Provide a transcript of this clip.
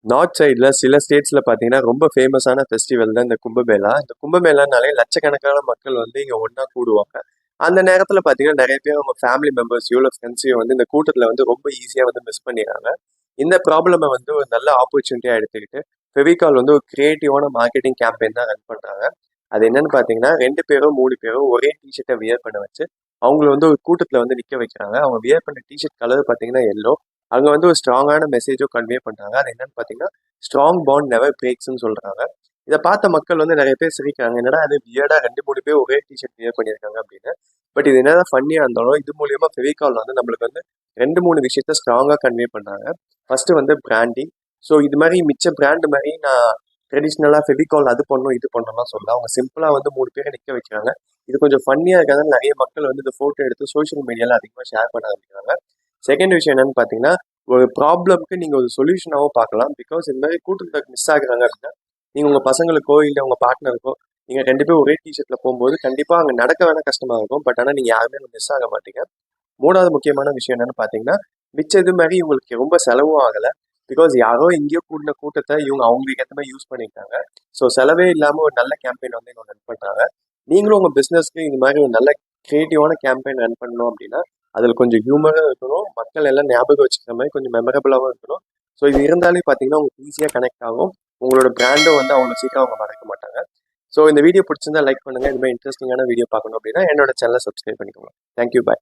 North சைடில் சில ஸ்டேட்ஸில் பார்த்தீங்கன்னா ரொம்ப ஃபேமஸான ஃபெஸ்டிவல் தான் இந்த கும்பமேளா. இந்த கும்பமேளானாலே லட்சக்கணக்கான மக்கள் வந்து இங்கே ஒன்றா கூடுவாங்க. அந்த நேரத்தில் பார்த்தீங்கன்னா நிறைய பேர் அவங்க ஃபேமிலி மெம்பர்ஸையோ இல்லை ஃப்ரெண்ட்ஸையோ வந்து இந்த கூட்டத்தில் வந்து ரொம்ப ஈஸியாக வந்து மிஸ் பண்ணிடுறாங்க. இந்த ப்ராப்ளமை வந்து ஒரு நல்ல ஆப்பர்ச்சுனிட்டியாக எடுத்துக்கிட்டு ஃபெவிகால் வந்து ஒரு கிரியேட்டிவான மார்க்கெட்டிங் கேம்பெயின் தான் ரன் பண்ணுறாங்க. அது என்னன்னு பார்த்தீங்கன்னா 2 பேரோ 3 பேரோ ஒரே டிஷர்ட்டை வியர் பண்ண வச்சு அவங்கள வந்து ஒரு கூட்டத்தில் வந்து நிற்க வைக்கிறாங்க. அவங்க வியர் பண்ண டிஷர்ட் கலர் பார்த்தீங்கன்னா எல்லோ. அங்கே வந்து ஒரு ஸ்ட்ராங்கான மெசேஜோ கன்வே பண்ணுறாங்க. அது என்னன்னு பார்த்தீங்கன்னா ஸ்ட்ராங் பாண்ட் நெவர் பிரேக்ஸ்ன்னு சொல்றாங்க. இதை பார்த்த மக்கள் வந்து நிறைய பேர் சிரிக்கிறாங்க, என்னடா அது வியர்டா 2 3 பேர் ஒரே டிஷர்ட் வியர் பண்ணியிருக்காங்க அப்படின்னு. பட் இது என்னதான் ஃபன்னியா இருந்தாலும் இது மூலியமா ஃபெவிகால் வந்து நம்மளுக்கு வந்து 2 3 விஷயத்த ஸ்ட்ராங்கா கன்வே பண்றாங்க. ஃபர்ஸ்ட் வந்து பிராண்டிங். ஸோ இது மாதிரி மிச்ச பிராண்ட் மாதிரி நான் ட்ரெடிஷ்னலாக ஃபெவிகால் அது பண்ணணும் இது பண்ணணும்லாம் சொல்ல, அவங்க சிம்பிளாக வந்து 3 பேரை நிற்க வைக்கிறாங்க. இது கொஞ்சம் ஃபன்னியாக இருக்கிறதால நிறைய மக்கள் வந்து இந்த ஃபோட்டோ எடுத்து சோஷியல் மீடியாவில் அதிகமாக ஷேர் பண்ண ஆரம்பிக்கிறாங்க. செகண்ட் விஷயம் என்னன்னு பார்த்தீங்கன்னா, ஒரு ப்ராப்ளம்க்கு நீங்கள் ஒரு சொல்யூஷனாகவும் பார்க்கலாம். பிகாஸ் இந்த மாதிரி கூட்டத்தில் மிஸ் ஆகுறாங்க அப்படின்னா நீங்கள் உங்கள் பசங்களுக்கோ இல்லை உங்கள் பார்ட்னருக்கோ நீங்கள் 2 பேரும் ஒரே டிஷர்ட்டில் போகும்போது கண்டிப்பாக அங்கே நடக்க வேணால் கஷ்டமாக இருக்கும். பட் ஆனால் நீங்கள் யாருமே மிஸ் ஆக மாட்டீங்க. மூணாவது முக்கியமான விஷயம் என்னன்னு பார்த்தீங்கன்னா, மிச்சம் இது மாதிரி இவங்களுக்கு ரொம்ப செலவும் ஆகலை. பிகாஸ் யாரோ எங்கேயோ கூட்டின கூட்டத்தை இவங்க அவங்களுக்கு ஏற்ற மாதிரி யூஸ் பண்ணிட்டாங்க. ஸோ செலவே இல்லாமல் ஒரு நல்ல கேம்பெயின் வந்து இவங்க ரன் பண்ணுறாங்க. நீங்களும் உங்கள் பிஸ்னஸ்க்கு இந்த மாதிரி ஒரு நல்ல கிரியேட்டிவான கேம்பெயின் ரன் பண்ணணும் அப்படின்னா அதில் கொஞ்சம் ஹியூமராக இருக்கணும், மக்கள் எல்லாம் ஞாபகம் வச்சுக்கிற மாதிரி கொஞ்சம் மெமரபிளாகவும் இருக்கணும். ஸோ இது இருந்தாலே பார்த்தீங்கன்னா உங்களுக்கு ஈஸியாக கனெக்ட் ஆகும். உங்களோட பிராண்டும் வந்து அவ்வளோ சீக்கிரம் அவங்க மறக்க மாட்டாங்க. ஸோ இந்த வீடியோ பிடிச்சிருந்தா லைக் பண்ணுங்கள். இது மாதிரி இன்ட்ரெஸ்டிங்கான வீடியோ பார்க்கணும் அப்படின்னா என்னோட சேனலை சப்ஸ்கிரைப் பண்ணிக்கோங்க. தேங்க்யூ, பாய்.